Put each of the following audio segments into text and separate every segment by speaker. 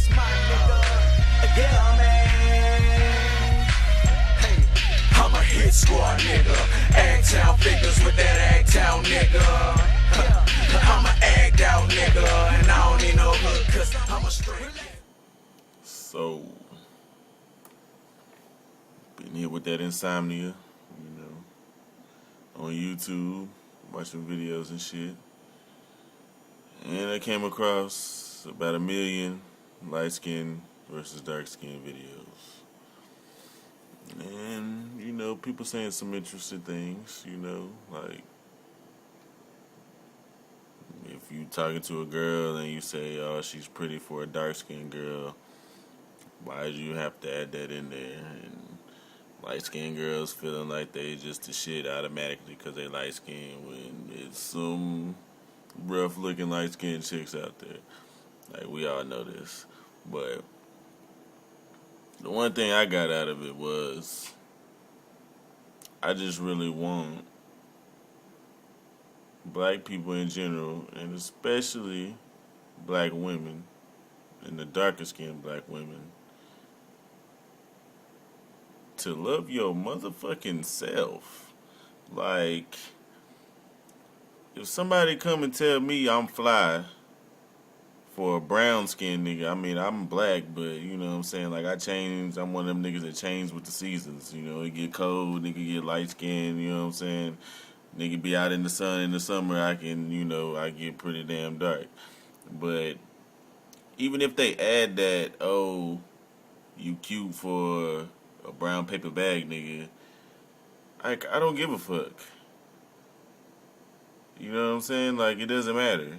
Speaker 1: That's my nigga. Yeah, man. Hey, I'm a hit squad nigga. Agtown figures with that Agtown nigga. I'm a agged out nigga, and I don't need no hood, cause I'm a straight.
Speaker 2: So, been here with that insomnia, on YouTube, watching videos and shit. And I came across about 1 million Lightskin versus Darkskin videos. And, people saying some interesting things, like if you talking to a girl and you say, oh, she's pretty for a dark-skinned girl, why do you have to add that in there? And light-skinned girls feeling like they just the shit automatically because they light-skinned when it's some rough-looking light-skinned chicks out there. Like, we all know this. But the one thing I got out of it was I just really want black people in general, and especially black women, and the darker skinned black women, to love your motherfucking self. Like, if somebody come and tell me I'm fly for a brown skinned nigga, I mean, I'm black, but you know what I'm saying? Like, I'm one of them niggas that change with the seasons. It get cold, nigga get light skinned, you know what I'm saying? Nigga be out in the sun in the summer, I get pretty damn dark. But even if they add that, oh, you cute for a brown paper bag, nigga, I don't give a fuck. You know what I'm saying? Like, it doesn't matter.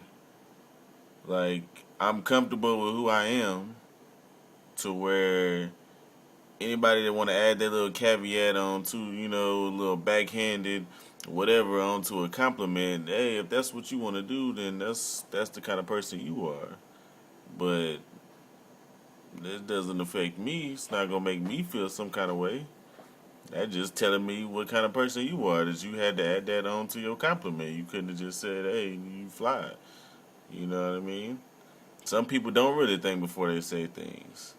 Speaker 2: Like, I'm comfortable with who I am to where anybody that want to add that little caveat on to, a little backhanded whatever onto a compliment, hey, if that's what you want to do, then that's the kind of person you are. But that doesn't affect me. It's not going to make me feel some kind of way. That's just telling me what kind of person you are, that you had to add that on to your compliment. You couldn't have just said, hey, you fly. You know what I mean? Some people don't really think before they say things.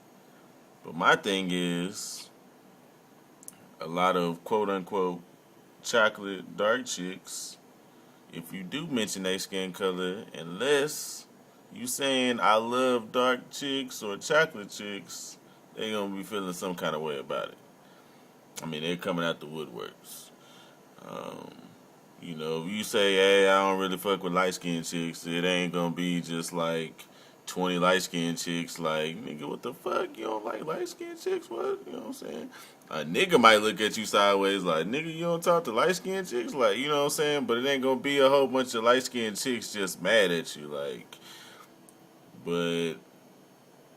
Speaker 2: But my thing is, a lot of quote-unquote chocolate dark chicks, if you do mention their skin color, unless you saying I love dark chicks or chocolate chicks, they gonna be feeling some kind of way about it. I mean, they're coming out the woodworks. If you say, hey, I don't really fuck with light-skinned chicks, it ain't gonna be just like 20 light-skinned chicks like, nigga, what the fuck? You don't like light-skinned chicks? What? You know what I'm saying? A nigga might look at you sideways like, nigga, you don't talk to light-skinned chicks? Like, you know what I'm saying? But it ain't gonna be a whole bunch of light-skinned chicks just mad at you, like. But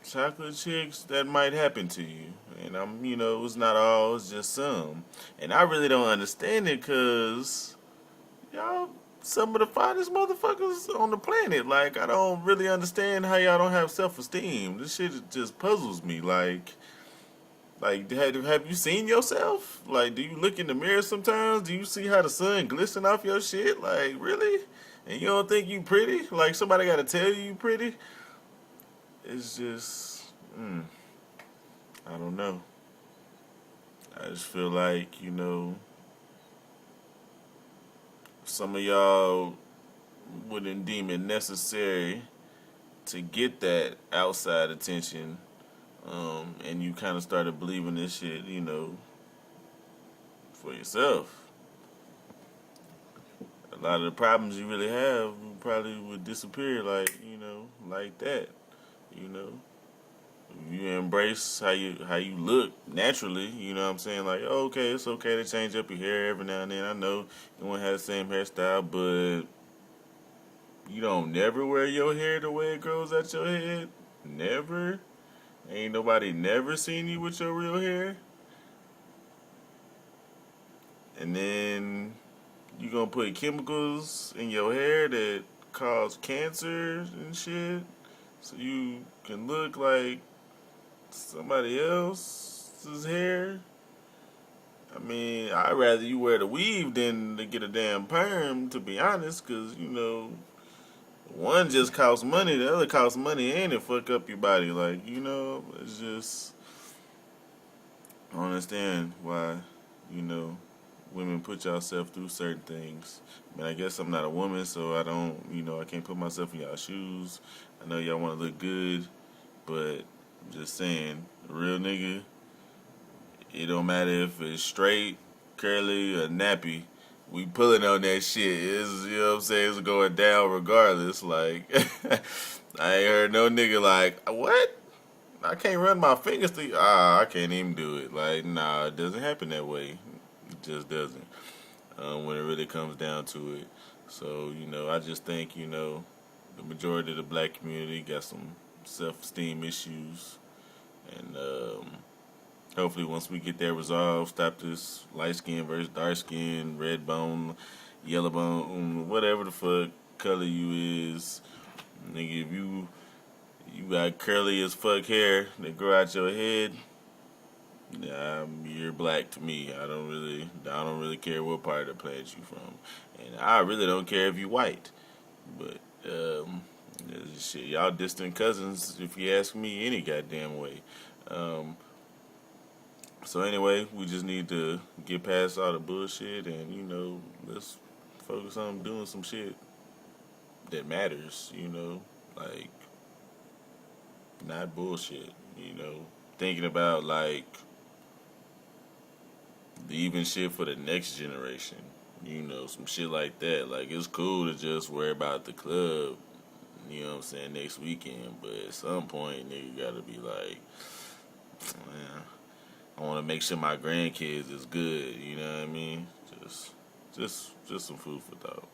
Speaker 2: chocolate chicks, that might happen to you. And it's not all, it's just some. And I really don't understand it because y'all some of the finest motherfuckers on the planet. Like, I don't really understand how y'all don't have self-esteem. This shit just puzzles me. Like, have you seen yourself? Like, do you look in the mirror sometimes? Do you see how the sun glisten off your shit? Like, really? And you don't think you pretty? Like, somebody got to tell you pretty? It's just, I don't know. I just feel like, some of y'all wouldn't deem it necessary to get that outside attention, and you kind of started believing this shit, for yourself. A lot of the problems you really have probably would disappear, like that. You embrace how you look naturally, you know what I'm saying? Like, oh, okay, it's okay to change up your hair every now and then. I know you won't have the same hairstyle, but you don't never wear your hair the way it grows out your head? Never? Ain't nobody never seen you with your real hair? And then you gonna put chemicals in your hair that cause cancer and shit so you can look like somebody else's hair? I mean, I'd rather you wear the weave than to get a damn perm, to be honest, because, one just costs money, the other costs money and it fuck up your body. Like, it's just I don't understand why, you know, women put yourself through certain things. I mean, I guess I'm not a woman, so I don't, I can't put myself in y'all shoes. I know y'all want to look good, but I'm just saying, a real nigga, it don't matter if it's straight, curly, or nappy. We pulling on that shit. It's, you know what I'm saying? It's going down regardless. Like, I ain't heard no nigga like, what? I can't run my fingers through. I can't even do it. Like, nah, it doesn't happen that way. It just doesn't. When it really comes down to it. So, I just think, the majority of the black community got some self-esteem issues. And hopefully once we get that resolved, stop this light skin versus dark skin, red bone, yellow bone, whatever the fuck color you is. Nigga, if you got curly as fuck hair that grow out your head, you're black to me. I don't really care what part of the planet you from, and I really don't care if you white. But shit, y'all distant cousins, if you ask me, any goddamn way. So anyway, we just need to get past all the bullshit, and let's focus on doing some shit that matters. Like not bullshit. Thinking about like even shit for the next generation. Some shit like that. Like, it's cool to just worry about the club, next weekend. But at some point, nigga gotta be like, man, I want to make sure my grandkids is good. You know what I mean? Just some food for thought.